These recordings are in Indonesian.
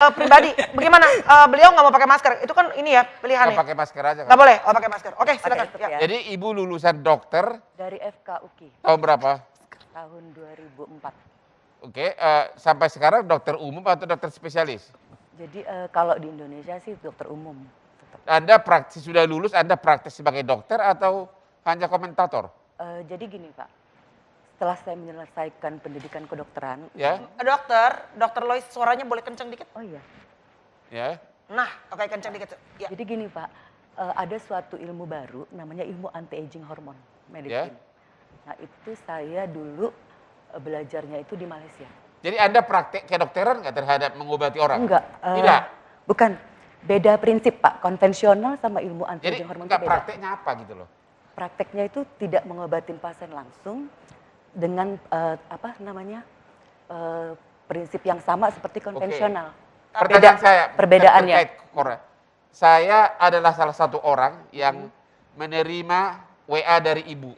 Pribadi, bagaimana? Beliau nggak mau pakai masker, itu kan ini ya pilihannya. Nggak pakai masker aja kan? Nggak boleh, oh pakai masker. Oke, silakan. tetep Ya. ya. Jadi ibu lulusan dokter Dari FK UKI tahun berapa? tahun 2004. Oke, sampai sekarang dokter umum atau dokter spesialis? Jadi kalau di Indonesia sih dokter umum. Tetap. Anda praktis sudah lulus, Anda praktis sebagai dokter atau hanya komentator? Jadi gini Pak, setelah saya menyelesaikan pendidikan kedokteran. Ya, Dokter Lois suaranya boleh kenceng dikit? Oh iya. ya. Nah, oke kenceng dikit. Ya. Jadi gini Pak, ada suatu ilmu baru namanya ilmu anti-aging hormon medicine. Nah itu saya dulu belajarnya itu di Malaysia. Jadi Anda praktek kedokteran nggak terhadap mengobati orang? Enggak. Tidak? Bukan. Beda prinsip Pak, konvensional sama ilmu Jadi anti-aging hormon itu nggak beda. prakteknya apa gitu loh? Prakteknya itu tidak mengobatin pasien langsung dengan prinsip yang sama seperti konvensional. Pertanyaan saya, perbedaannya. terkait Korea. Saya adalah salah satu orang yang menerima WA dari ibu.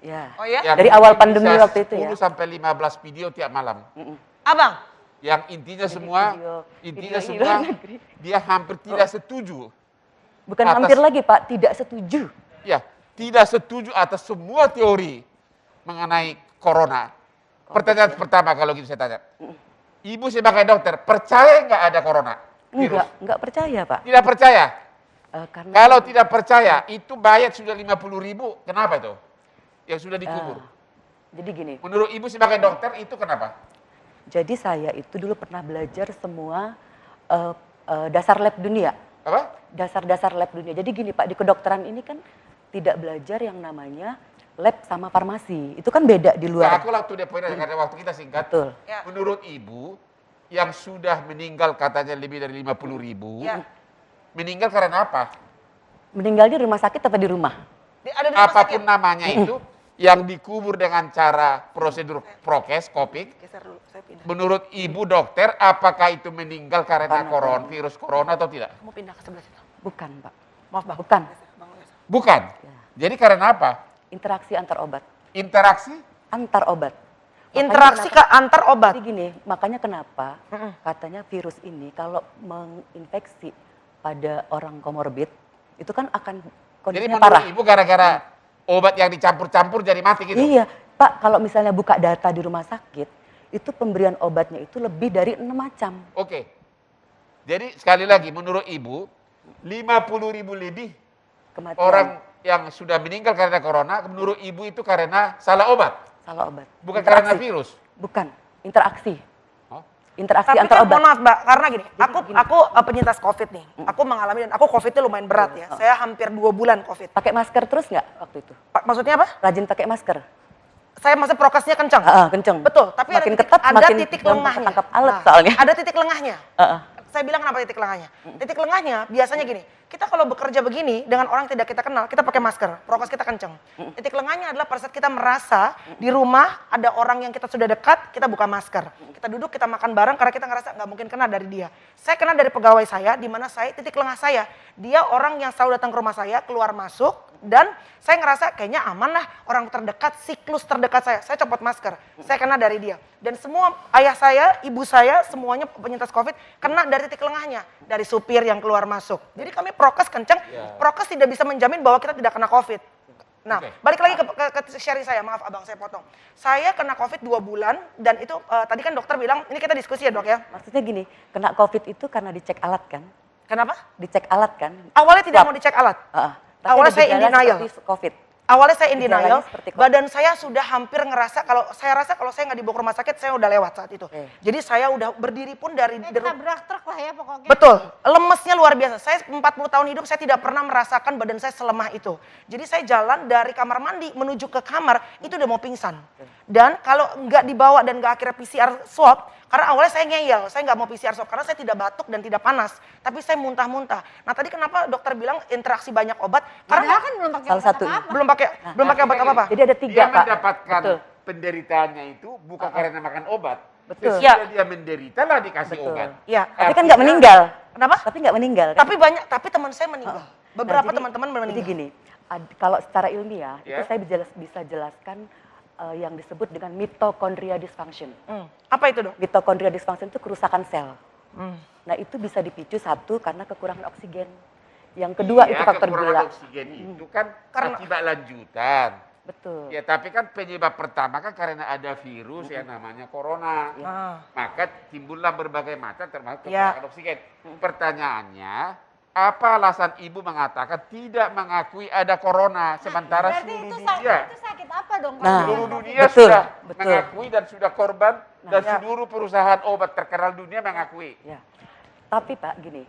Ya. Oh ya? Yang Dari awal mungkin pandemi bisa waktu itu ya. 10 sampai 15 video tiap malam. Abang, Yang intinya Jadi semua, video di semua luar negeri. dia hampir tidak setuju. Bukan atas- hampir lagi Pak, tidak setuju. Ya, tidak setuju atas semua teori mengenai corona. Pertanyaan pertama kalau gitu saya tanya. Ibu sebagai dokter, percaya nggak ada corona? Virus? Enggak percaya Pak. Tidak percaya? Karena Kalau tidak percaya, itu bayat sudah 50.000, kenapa itu? Yang sudah dikubur. jadi gini, Menurut ibu sebagai dokter, itu kenapa? jadi saya itu dulu pernah belajar semua dasar lab dunia. Apa? Dasar-dasar lab dunia. Jadi gini Pak, di kedokteran ini kan tidak belajar yang namanya lab sama farmasi. Itu kan beda di Nah, luar. aku waktu dia poinnya, karena waktu kita singkat. Betul. Ya. Menurut ibu, yang sudah meninggal katanya lebih dari 50.000, Ya. meninggal karena apa? Meninggalnya di rumah sakit apa di rumah? Ada di rumah Apapun sakit. namanya itu, yang dikubur dengan cara prosedur prokes, COVID, Geser dulu, saya pindah. menurut ibu dokter, apakah itu meninggal karena virus corona atau tidak? Kamu pindah ke sebelah situ. Bukan Pak. Maaf bang. Bukan. Bang, geser. Bukan. Ya. Jadi karena apa? Interaksi antar obat. Interaksi? Antar obat. Interaksi ke antar obat. Jadi gini, makanya kenapa katanya virus ini kalau menginfeksi pada orang komorbid, itu kan akan Jadi kondisinya menurut parah. ibu gara-gara obat yang dicampur-campur jadi mati gitu? Iya, Pak, kalau misalnya buka data di rumah sakit, itu pemberian obatnya itu lebih dari 6 macam. Oke. Jadi sekali lagi, menurut ibu, 50.000 lebih Kematian. orang yang sudah meninggal karena corona, menurut ibu itu karena salah obat, Salah obat. bukan Interaksi. karena virus. Bukan, interaksi. Oh. Interaksi Tapi antar kan obat. mohon maaf Mbak, karena gini, gini. aku penyintas COVID nih. Aku mengalami dan aku COVID-nya lumayan berat ya. Saya hampir 2 bulan COVID. Pakai masker terus nggak waktu itu? Maksudnya apa? Rajin pakai masker? Saya maksudnya prokesnya kencang. Kenceng. Betul, tapi makin ada titik, ketat, ada makin titik gampang lengahnya. ketangkap alat Nah, soalnya. Ada titik lengahnya. Heeh. Saya bilang kenapa titik lengahnya? Titik lengahnya biasanya gini, kita kalau bekerja begini dengan orang yang tidak kita kenal, kita pakai masker, prokes kita kenceng. Titik lengahnya adalah pada saat kita merasa di rumah ada orang yang kita sudah dekat, kita buka masker. Kita duduk, kita makan bareng karena kita ngerasa nggak mungkin kena dari dia. Saya kena dari pegawai saya, di mana saya, titik lengah saya, dia orang yang selalu datang ke rumah saya, keluar masuk, dan saya ngerasa kayaknya aman lah orang terdekat, siklus terdekat saya copot masker, saya kena dari dia. Dan semua ayah saya, ibu saya, semuanya penyintas COVID kena dari titik lengahnya, dari supir yang keluar masuk. Jadi kami prokes kenceng, prokes tidak bisa menjamin bahwa kita tidak kena COVID. Nah, balik lagi ke sharing saya, maaf abang saya potong. Saya kena COVID 2 bulan dan itu tadi kan dokter bilang, ini kita diskusi ya dok ya. Maksudnya gini, kena COVID itu karena dicek alat kan? Kenapa? Dicek alat kan? Awalnya tidak Swab. mau dicek alat. Tapi Awalnya ada saya in gejala denial. seperti COVID. Awalnya saya in denial, Gejalanya seperti COVID. badan saya sudah hampir ngerasa kalau saya nggak dibawa ke rumah sakit, saya udah lewat saat itu. Jadi saya udah berdiri pun dari Tabrak truk lah ya pokoknya. betul, lemesnya luar biasa. Saya 40 tahun hidup saya tidak pernah merasakan badan saya selemah itu. Jadi saya jalan dari kamar mandi menuju ke kamar itu udah mau pingsan. Dan kalau nggak dibawa dan nggak akhirnya PCR swab, karena awalnya saya ngeyel, saya nggak mau PCR swab karena saya tidak batuk dan tidak panas, tapi saya muntah-muntah. Nah tadi kenapa dokter bilang interaksi banyak obat? Karena Karena kan belum pakai Salah obat satu. apa-apa. belum pakai obat apa-apa. Jadi ada 3 Dia Pak. mendapatkan Betul. penderitaannya itu bukan karena makan obat. Betul. Sesudah Ya. dia menderita lah dikasih Betul. obat. Iya. Tapi kan nggak meninggal. Kenapa? Tapi nggak meninggal kan? Tapi teman saya meninggal. Beberapa Nah, jadi- teman-teman meninggal. Jadi gini, kalau secara ilmiah itu Ya. saya bisa jelaskan yang disebut dengan mitochondria dysfunction. Apa itu dok? Mitochondria dysfunction itu kerusakan sel. Nah itu bisa dipicu satu karena kekurangan oksigen. Yang kedua itu faktor kekurangan gula. oksigen itu kan Karena- akibat lanjutan. Betul. Ya, tapi kan penyebab pertama kan karena ada virus yang namanya corona. Ah. Maka timbullah berbagai macam termasuk Ya. kekurangan oksigen. Pertanyaannya, apa alasan ibu mengatakan tidak mengakui ada corona sementara Berarti seluruh itu dunia, sakit apa dong? Nah, seluruh dunia betul, sudah betul. mengakui dan sudah korban dan ya. seluruh perusahaan obat terkenal dunia mengakui. Ya. Tapi Pak gini,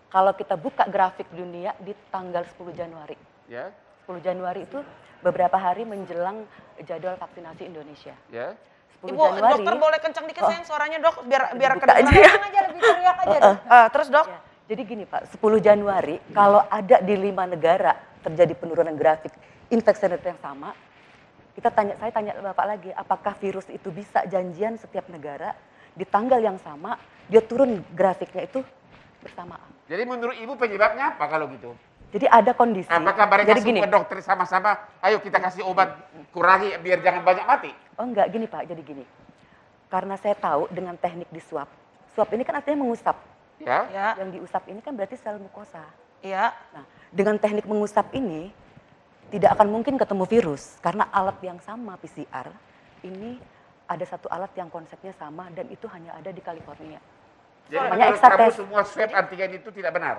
kalau kita buka grafik dunia di tanggal 10 Januari. Ya, 10 Januari itu beberapa hari menjelang jadwal vaksinasi Indonesia. ya. 10 Ibu, Januari. dokter boleh kencang dikit sayang suaranya dok, biar Buka aja ya. Aja lebih teriak aja dong. Terus dok, Ya, jadi gini Pak, 10 Januari kalau ada di 5 negara terjadi penurunan grafik infeksi yang sama, saya tanya Bapak lagi, apakah virus itu bisa janjian setiap negara di tanggal yang sama, dia turun grafiknya itu bersamaan. Jadi menurut ibu penyebabnya apa kalau gitu? Jadi ada kondisi. Apakah mereka jadi gini, semua dokter sama-sama, ayo kita kasih obat kurangi biar jangan banyak mati? oh enggak gini Pak, jadi gini. Karena saya tahu dengan teknik disuap, suap ini kan artinya mengusap. Ya, ya, Yang diusap ini kan berarti sel mukosa. ya, Nah, dengan teknik mengusap ini tidak akan mungkin ketemu virus karena alat yang sama PCR ini ada satu alat yang konsepnya sama dan itu hanya ada di California. jadi Namanya menurut kamu Exatest. semua swab antigen itu tidak benar?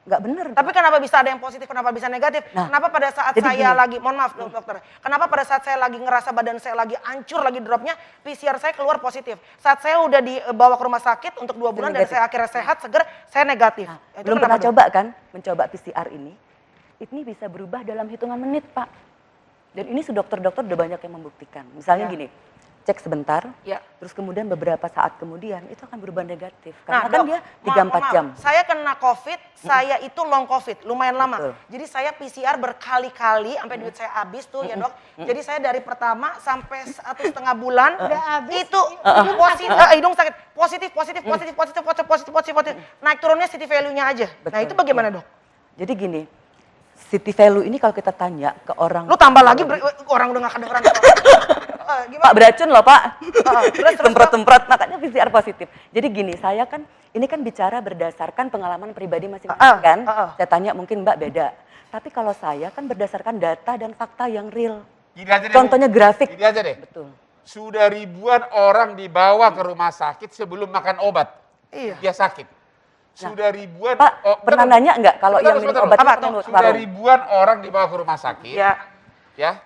Nggak bener. Tapi kenapa bisa ada yang positif, kenapa bisa negatif? Nah, Kenapa pada saat jadi saya gini. lagi, mohon maaf dokter, kenapa pada saat saya lagi ngerasa badan saya lagi hancur, lagi dropnya, PCR saya keluar positif. Saat saya udah dibawa ke rumah sakit untuk 2 bulan dan negatif. saya akhirnya sehat, seger, saya negatif. Nah, Itu belum kenapa, pernah Dok? coba kan mencoba PCR ini bisa berubah dalam hitungan menit Pak. Dan ini dokter-dokter udah banyak yang membuktikan. Misalnya Ya. gini, cek sebentar, Ya. terus kemudian beberapa saat kemudian itu akan berubah negatif. Karena kan Dok, dia maaf, 3-4 jam. Saya kena COVID, saya itu long COVID, lumayan lama. Betul. Jadi saya PCR berkali-kali, sampai duit saya habis tuh ya dok. Jadi saya dari pertama sampai 1,5 bulan, Udah habis, itu positif, hidung sakit, positif. Naik turunnya city value-nya aja. Nah Betul. itu bagaimana dok? Jadi gini, city value ini kalau kita tanya ke orang... Lu tambah lagi, orang udah gak kedengeran. Gimana? Pak beracun loh Pak. terus, Semprot-semprot, makanya PCR positif. Jadi gini, saya kan, ini kan bicara berdasarkan pengalaman pribadi masing-masing kan. Saya tanya mungkin Mbak beda. Tapi kalau saya kan berdasarkan data dan fakta yang real. Gini aja deh, Contohnya Bu. grafik. Gini aja deh. Betul. Sudah ribuan orang dibawa ke rumah sakit sebelum makan obat. Iya. Dia sakit. Sudah ribuan... Pak, pernah bentar, nanya nggak kalau bentar, yang minum bentar. obat Apa, itu Dok? Sudah ribuan orang dibawa ke rumah sakit. Ya.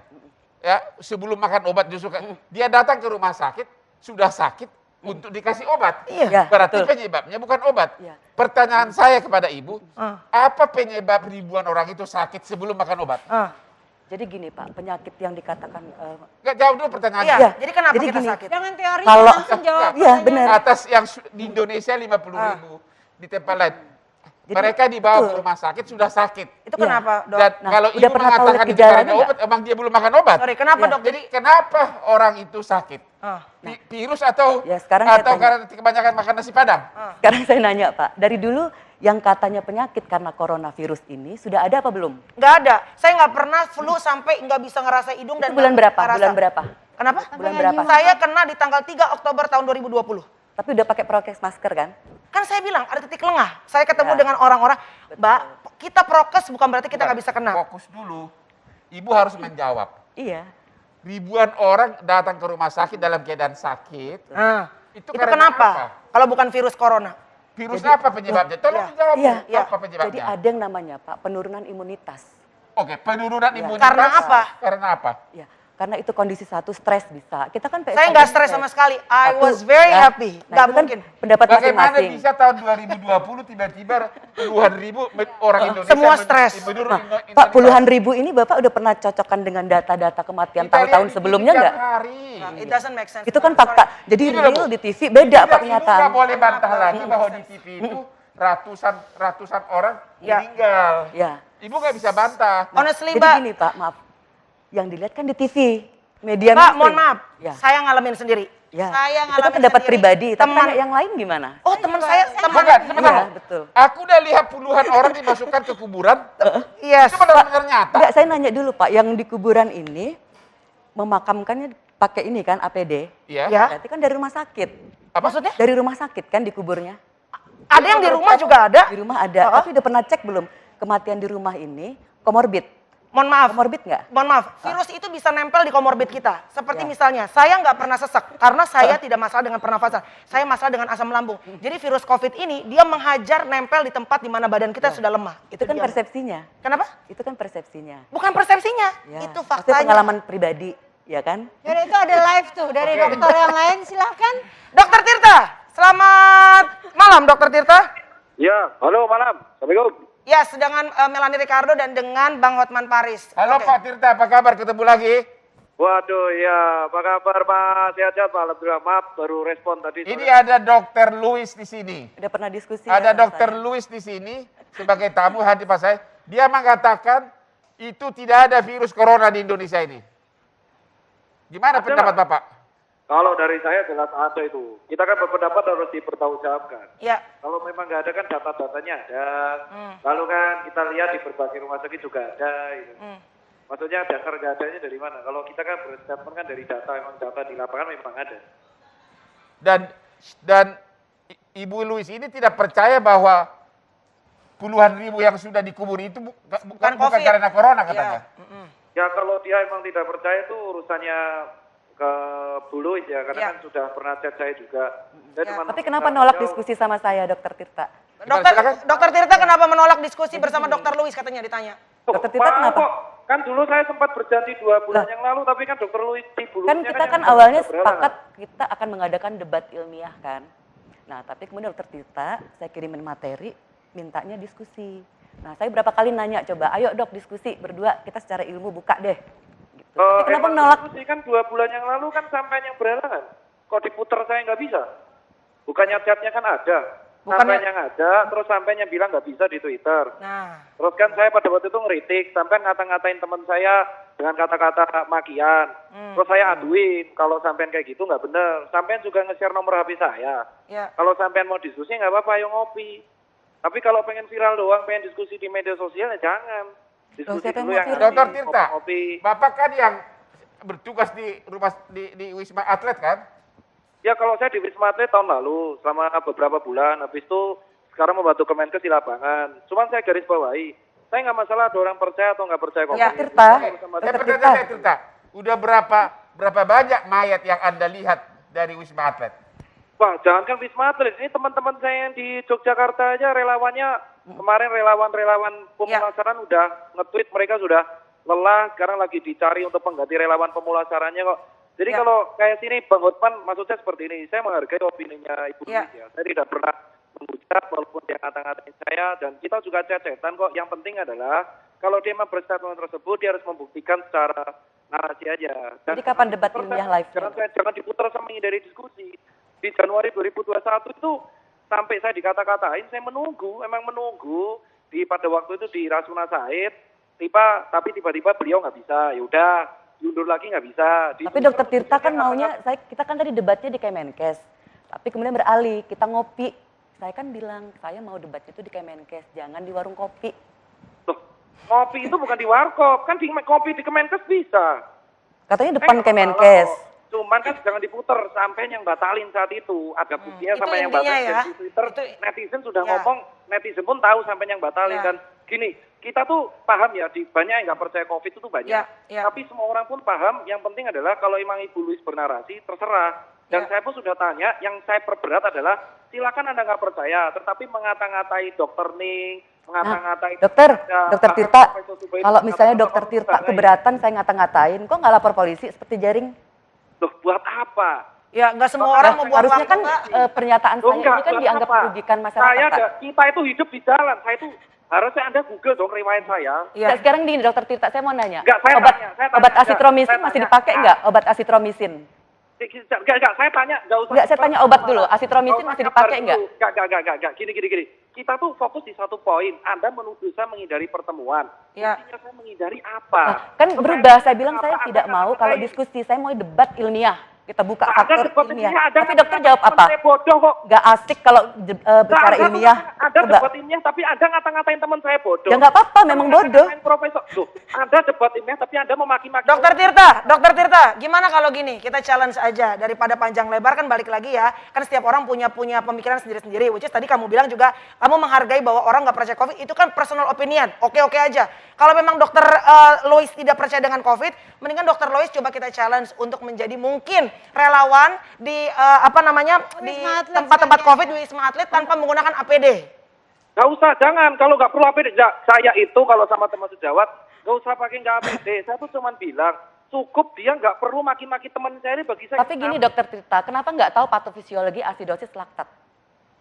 Ya, sebelum makan obat justru dia datang ke rumah sakit sudah sakit untuk dikasih obat. Iya. Ya, Berarti betul. penyebabnya bukan obat. Iya. Pertanyaan saya kepada ibu, Ah. apa penyebab ribuan orang itu sakit sebelum makan obat? Jadi gini Pak, penyakit yang dikatakan... Enggak, jawab dulu pertanyaannya. Iya, Iya. jadi kenapa Jadi kita gini. sakit? Jangan teori, Kalau- langsung jawab. Iya, benar. Atas yang di Indonesia 50.000, di tempat lain. Jadi, Mereka dibawa betul. ke rumah sakit sudah sakit. Itu Iya. kenapa dok? Dan Nah, kalau udah ibu pernah tahu mengatakan lihat itu karena gejalanya obat, emang dia belum makan obat. Sorry, kenapa Iya. dok? Jadi kenapa orang itu sakit? Ah. Virus atau Ya, sekarang saya tanya. karena kebanyakan makan nasi padang? Sekarang saya nanya Pak, dari dulu yang katanya penyakit karena coronavirus ini sudah ada apa belum? Nggak ada. Saya nggak pernah flu sampai nggak bisa ngerasa hidung dan Itu bulan nggak berapa? ngerasa. Bulan berapa? Kenapa? Bulan berapa? Saya kena di tanggal 3 Oktober tahun 2020. Tapi udah pakai prokes masker kan? Kan saya bilang ada titik lengah. Saya ketemu Ya. dengan orang-orang, Mbak, kita prokes bukan berarti kita nggak bisa kena. Fokus dulu. Ibu harus menjawab. Iya. Ribuan orang datang ke rumah sakit dalam keadaan sakit. Nah, Itu itu karena kenapa? apa? Kalau bukan virus corona. Virus apa penyebabnya? Tolong Iya. jawab. Iya. Apa Jadi penyebabnya? ada yang namanya Pak, penurunan imunitas. Oke, penurunan Iya. imunitas. Karena apa? Karena apa? Ya, karena itu kondisi satu stres bisa. Kita kan Saya nggak stres sama sekali. I was very happy. Nah, Nggak itu kan mungkin. pendapat Bagaimana masing-masing. bisa tahun 2020 tiba-tiba puluhan ribu orang Indonesia Semua stres. menurun Pak, puluhan ribu ini Bapak udah pernah cocokkan dengan data-data kematian tahun-tahun sebelumnya nggak? Nah, it doesn't make sense. Itu kan fakta. Jadi Ini loh, real Bu. di TV beda Pak Ibu nggak kenyataan. boleh bantah lagi bahwa di TV itu ratusan orang Ya. meninggal. Ya. Ibu nggak bisa bantah. Honestly, Jadi Mbak, gini Pak, maaf. Yang dilihat kan di TV, media Mbak, mainstream. mohon maaf. Ya. Saya ngalamin sendiri. Ya. Saya Itu kan ngalamin pendapat sendiri. pribadi, tapi Teman, kan yang lain gimana? oh teman saya, teman. Bukan, sebentar. Iya, betul. Aku udah lihat puluhan orang dimasukkan ke kuburan. Yes. Itu benar-benar nyata. Enggak, saya nanya dulu Pak, yang di kuburan ini memakamkannya pakai ini kan APD. Iya. Ya. Berarti kan dari rumah sakit. Maksudnya? Dari rumah sakit kan dikuburnya. Ada yang di rumah juga ada. Di rumah ada, tapi udah pernah cek belum kematian di rumah ini komorbid? Mohon maaf. Komorbid nggak? Mohon maaf, virus itu bisa nempel di komorbid kita. Seperti Ya. misalnya, saya nggak pernah sesek karena saya tidak masalah dengan pernafasan. Saya masalah dengan asam lambung. Jadi virus COVID ini dia menghajar nempel di tempat di mana badan kita sudah lemah. Itu kan dia. persepsinya. Kenapa? Itu kan persepsinya. Bukan persepsinya, Ya. itu Maksudnya faktanya. pengalaman pribadi, ya kan? Yaudah, itu ada live tuh dari dokter yang lain, silahkan. Dokter Tirta, selamat malam Dokter Tirta. Ya, halo malam. Assalamualaikum. Ya, dengan Melanie Ricardo dan dengan Bang Hotman Paris. Halo Oke. Pak Tirta, apa kabar? Ketemu lagi. Waduh, ya, apa kabar Mas? Sehat-sehat Pak, alhamdulillah. Maaf, baru respon tadi. Ini ada Dokter Louis di sini. Udah pernah diskusi. Ada ya sama Dokter saya? Louis di sini sebagai tamu hadir pas saya. Dia mengatakan itu tidak ada virus corona di Indonesia ini. Gimana Ada, pendapat Pak. Bapak? Kalau dari saya jelas ada itu. Kita kan berpendapat harus dipertanggungjawabkan. Ya, Kalau memang nggak ada kan data-datanya ada. Lalu kan kita lihat di berbagai rumah sakit juga ada. Gitu. Maksudnya dasar nggak adanya dari mana? Kalau kita kan berstatement kan dari data, memang data di lapangan memang ada. Dan Ibu Louis ini tidak percaya bahwa puluhan ribu yang sudah dikubur itu bukan COVID. karena corona katanya. Ya. Ya kalau dia emang tidak percaya itu urusannya ke Bu Louis ya, karena Ya. kan sudah pernah chat saya juga. Saya Ya. cuma Tapi kenapa minta nolak beliau- diskusi sama saya, Dokter Tirta? Dokter Tirta kenapa menolak diskusi bersama Dokter Louis katanya ditanya? Dokter Tirta Pak, kenapa? kok, kan dulu saya sempat berjanji 2 bulan yang lalu, tapi kan Dokter Louis di Bulunya Kan kita kan yang awalnya berhalangan. sepakat kita akan mengadakan debat ilmiah kan. Nah, tapi kemudian Dokter Tirta saya kirimin materi, mintanya diskusi. Nah, saya berapa kali nanya, coba ayo dok diskusi berdua, kita secara ilmu buka deh. Gitu. Tapi kenapa Emang menolak? diskusi kan 2 bulan yang lalu kan sampai yang berhalangan. Kok diputer saya nggak bisa? Bukannya chatnya kan ada. Bukannya- Sampai yang ada, terus sampai yang bilang nggak bisa di Twitter. Nah, Terus kan saya pada waktu itu ngeritik, sampai ngata-ngatain teman saya dengan kata-kata makian. Terus saya aduin, kalau sampean kayak gitu nggak bener. Sampean juga nge-share nomor HP saya. ya. Kalau sampean mau diskusi nggak apa-apa, ayo ngopi. Tapi kalau pengen viral doang, pengen diskusi di media sosial ya jangan. Diskusi siapa yang dulu mau yang viral? ngerti, Dokter Tirta, ngopi-ngopi. Bapak kan yang bertugas di rumah di Wisma Atlet kan? Ya kalau saya di Wisma Atlet tahun lalu, selama beberapa bulan, habis itu sekarang membantu Kemenkes di lapangan. Cuman saya garis bawahi, saya nggak masalah ada orang percaya atau nggak percaya COVID. Ya, Tirta, Saya sama- Saya Dokter bertanya, Tirta. Tirta, udah berapa banyak mayat yang Anda lihat dari Wisma Atlet? Wah, jangankan Wisma Atlet, ini teman-teman saya yang di Yogyakarta aja relawannya, kemarin relawan-relawan pemulasaran udah nge-tweet mereka sudah lelah, sekarang lagi dicari untuk pengganti relawan pemulasarannya kok. Jadi Ya. kalau kayak sini Bang Hotman maksudnya seperti ini, saya menghargai opininya Ibu Ya. Louis ya. Saya tidak pernah menghujat walaupun dia ngata-ngatain saya, dan kita juga cecetan kok. Yang penting adalah kalau dia memang berstatement tersebut, dia harus membuktikan secara narasi aja. Dan Jadi kapan debat ilmiah live? Jangan diputar sama menghindari diskusi. Di Januari 2021 itu sampai saya dikata-katain, saya menunggu, emang menunggu pada waktu itu di Rasuna Said, tapi tiba-tiba beliau nggak bisa, yaudah diundur lagi nggak bisa. Tapi Dokter Tirta kan maunya, kita kan tadi debatnya di Kemenkes. Tapi kemudian beralih, kita ngopi. Saya kan bilang, saya mau debat itu di Kemenkes, jangan di warung kopi. Loh, ngopi itu bukan di warkop, kan kopi di Kemenkes bisa. Katanya depan Nggak Kemenkes. masalah. Cuman kan jangan diputer sampai yang batalin saat itu. Ada buktinya Itu sampai yang intinya batalin ya. di Twitter. Itu- Netizen sudah ya. ngomong, netizen pun tahu sampai yang batalin. Ya. Dan gini, kita tuh paham ya, banyak yang nggak percaya COVID itu banyak. Ya, ya. Tapi semua orang pun paham, yang penting adalah kalau emang Ibu Louis bernarasi, terserah. Dan Ya. saya pun sudah tanya, yang saya perberat adalah, silakan Anda nggak percaya, tetapi mengata-ngatai Dokter Ning, mengata-ngatai... Dokter bahkan Tirta, Profesor Zubairi, kalau misalnya mengata-ngatai Dokter Tirta Profesor keberatan saya ngata-ngatain, kok nggak lapor polisi seperti Jaring? Loh, buat apa? Ya, nggak semua orang mau buang Harusnya waktu, kan Mbak. pernyataan Loh, saya ini kan buat dianggap apa? merugikan masyarakat. Saya Pak. kita itu hidup di jalan. Saya itu harusnya Anda Google dong riwayat saya. Iya. Nah, sekarang di Dokter Tirta saya mau nanya, Enggak, saya obat tanya, saya tanya, obat enggak, asitromisin saya masih tanya. dipakai nggak? Obat asitromisin? Enggak, saya tanya, enggak usah. Enggak, saya tanya obat dulu. Asitromisin Nggak usah masih kabar dipakai dulu. nggak? Enggak. Gini. Kita tuh fokus di satu poin. Anda menuduh saya menghindari pertemuan. Ya. Intinya saya menghindari apa? Nah, kan berubah. Saya bilang Apa saya Anda tidak nggak mau kalau percaya? diskusi, saya mau debat ilmiah. kita buka Ada faktor debat ilmiah. ilmiah, ada Tapi dokter jawab teman apa? saya bodoh kok. Gak asik kalau bicara Nggak, ilmiah. Ada Coba. debat ilmiah tapi Anda ngata-ngatain teman saya bodoh. Ya nggak apa-apa, memang Anda bodoh. ngatain Profesor. Loh, ada debat ilmiah tapi Anda memaki-maki. Dokter Tirta, gimana kalau gini? Kita challenge aja daripada panjang lebar, kan balik lagi ya. Kan setiap orang punya pemikiran sendiri-sendiri. Which is tadi kamu bilang juga kamu menghargai bahwa orang nggak percaya COVID, itu kan personal opinion. Oke aja. Kalau memang dokter Lois tidak percaya dengan COVID, mendingan dokter Lois coba kita challenge untuk menjadi mungkin relawan di di Wisma Atlet tempat-tempat sekalian. COVID di Wisma Atlet tanpa menggunakan APD. Gak usah, jangan. Kalau nggak perlu APD, saya itu kalau sama teman sejawat, gak usah pakai nggak APD. Saya tuh cuma bilang, cukup dia nggak perlu maki-maki teman saya ini bagi saya. Tapi gini dokter Tirta, kenapa nggak tahu patofisiologi asidosis laktat?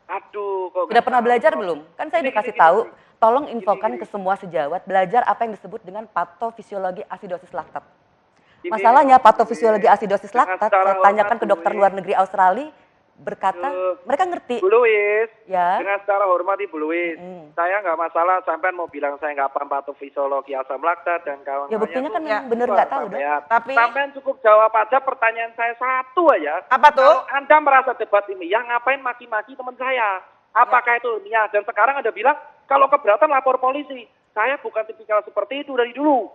Aduh, kok Sudah nggak pernah tahu. belajar belum? Kan saya Gini, dikasih gini, tahu, gini. tolong infokan Gini, ke semua sejawat belajar apa yang disebut dengan patofisiologi asidosis laktat. Gini, Masalahnya patofisiologi asidosis dengan laktat, secara saya tanyakan hormat, ke dokter Bu luar Louis. negeri Australia, berkata mereka ngerti. Bu Louis, Ya. dengan secara hormat Ibu Louis, Mm. saya nggak masalah sampean mau bilang saya nggak paham patofisiologi asam laktat dan kawan-kawannya. Ya buktinya kan tuh. memang bener nggak tahu dok. Sampean. Tapi- Sampean cukup jawab aja pertanyaan saya satu aja. Apa tuh? Kalau Anda merasa debat ini, yang ngapain maki-maki teman saya? Apakah itu ilmiah? Dan sekarang Anda bilang, kalau keberatan lapor polisi. Saya bukan tipikal seperti itu dari dulu.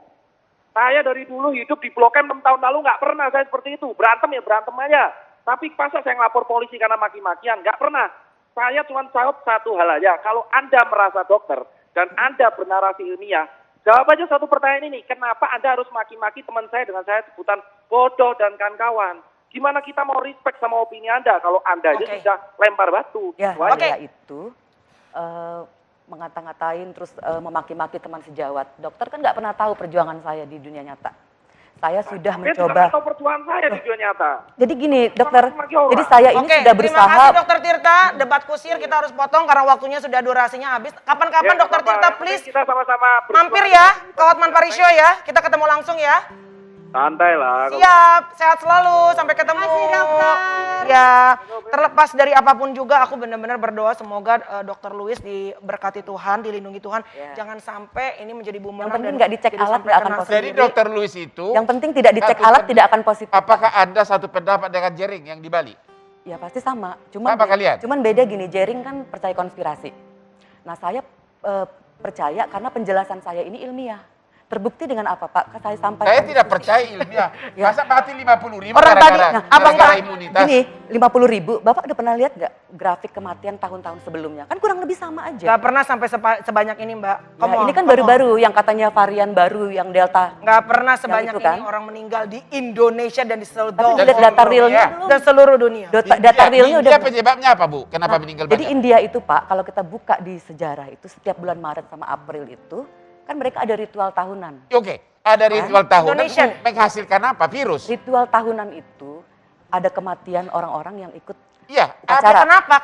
Saya dari dulu hidup di Blok M 6 tahun lalu nggak pernah saya seperti itu. Berantem ya berantem aja. Tapi masa saya ngelapor polisi karena maki-makian? Nggak pernah. Saya cuma jawab satu hal aja. Kalau Anda merasa dokter dan Anda bernarasi ilmiah, jawab aja satu pertanyaan ini. Kenapa Anda harus maki-maki teman saya dengan saya sebutan bodoh dan kawan-kawan? Gimana kita mau respect sama opini Anda kalau Anda aja Oke. sudah lempar batu? Ya, Itu aja. Oke. saya itu mengata-ngatain terus memaki-maki teman sejawat. Dokter kan nggak pernah tahu perjuangan saya di dunia nyata. Saya sudah Saya juga mencoba. nggak tahu perjuangan saya di dunia nyata. Jadi gini, dokter. maki-maki orang. Jadi saya ini Oke, sudah terima berusaha. kasih Dokter Tirta. Debat kusir kita harus potong karena waktunya sudah durasinya habis. Kapan-kapan Ya, Dokter nggak Tirta apa-apa. Yang please penting kita sama-sama mampir berjuang. ya ke Hotman Parisio ya. Kita ketemu langsung ya. Santai lah. Siap, sehat selalu, sampai ketemu. Terima kasih, dokter. Ya, terlepas dari apapun juga, aku benar-benar berdoa semoga Dokter Louis diberkati Tuhan, dilindungi Tuhan. Ya. Jangan sampai ini menjadi bumerang. Yang penting dan nggak dicek jadi alat, sampai nggak akan kena positif. Jadi sendiri. dokter Louis itu, Yang penting tidak dicek satu alat pen- tidak akan positif. apakah Anda satu pendapat dengan Jering yang di Bali? Ya pasti sama. Cuman Sama kalian? Cuman beda gini, Jering kan percaya konspirasi. Nah saya percaya karena penjelasan saya ini ilmiah. Terbukti dengan apa Pak? Saya sampaikan. Saya tidak percaya ilmiah. Ya. Masa mati 50.000 Orang tadi, gara-gara nah, abang gara-gara Pak, imunitas? Ini 50.000, Bapak udah pernah lihat nggak grafik kematian tahun-tahun sebelumnya? Kan kurang lebih sama aja. Gak pernah sampai sebanyak ini Mbak. Ya, Come on, ini kan come on. baru-baru yang katanya varian baru yang Delta. Nggak pernah sebanyak itu ini kan? orang meninggal di Indonesia dan di seluruh Tapi Dan lihat data seluruh realnya dunia. belum. dan seluruh dunia. Data realnya India udah. penyebabnya apa Bu? Kenapa meninggal Jadi banyak? India itu Pak, kalau kita buka di sejarah itu setiap bulan Maret sama April itu kan mereka ada ritual tahunan. Oke, ada ritual tahunan Indonesia. menghasilkan apa? Virus. Ritual tahunan itu ada kematian orang-orang yang ikut Iya. upacara. Kenapa?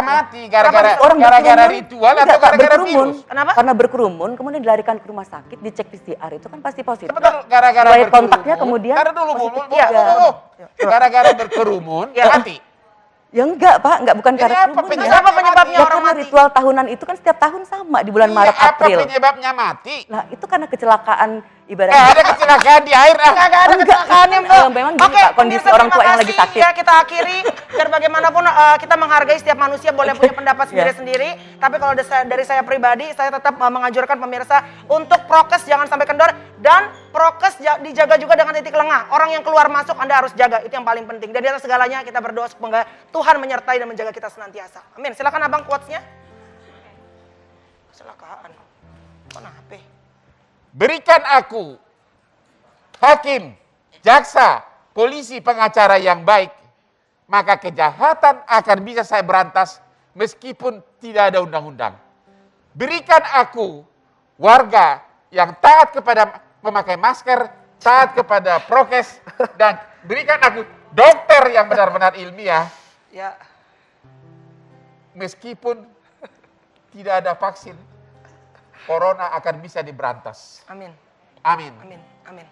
mati? Gara-gara Orang gara-gara berkerumun, ritual enggak, atau Pak, gara-gara berkerumun. virus? Kenapa? Karena berkerumun, kemudian dilarikan ke rumah sakit, dicek PCR itu kan pasti positif. Betul, gara-gara Riwayat berkerumun. kontaknya kemudian Karena dulu Bu, positif Bu, juga. Bu. Gara-gara berkerumun, Ya. mati. Ya enggak Pak, enggak bukan Jadi karena apa kerumun. penyebabnya ya. Apa penyebabnya Ya, orang karena mati? ritual tahunan itu kan setiap tahun sama di bulan Maret, Iya, April. apa penyebabnya mati? Nah itu karena kecelakaan ibaratnya. Ada kecelakaan di air. Nggak ada Enggak. kecelakaannya Mbak. Memang gini, Pak, kondisi pemirsa, orang tua terima yang lagi kasih. sakit. Ya kita akhiri, biar bagaimanapun kita menghargai setiap manusia boleh punya pendapat sendiri-sendiri. Tapi kalau dari saya pribadi, saya tetap menganjurkan pemirsa untuk prokes jangan sampai kendor. Dan prokes dijaga juga dengan titik lengah. Orang yang keluar masuk Anda harus jaga, itu yang paling penting. Dan di atas segalanya kita berdoa semoga Tuhan menyertai dan menjaga kita senantiasa. Amin. Silakan Abang quotes-nya. Kecelakaan. Kenapa? Berikan aku hakim, jaksa, polisi, pengacara yang baik, maka kejahatan akan bisa saya berantas meskipun tidak ada undang-undang. Berikan aku warga yang taat kepada memakai masker, taat kepada prokes, dan berikan aku dokter yang benar-benar ilmiah, Ya. meskipun tidak ada vaksin, corona akan bisa diberantas. Amin. Amin. Amin. Amin.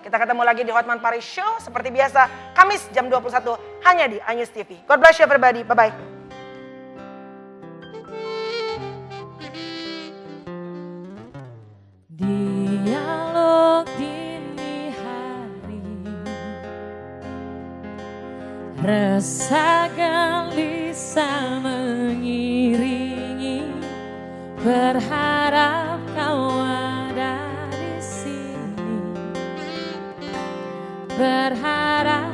Kita ketemu lagi di Hotman Paris Show seperti biasa Kamis jam 21 hanya di iNews TV. God bless you everybody. Bye-bye. Dialog dini hari Rasa gelisah mengiringi, berharap kau ada di sini, berharap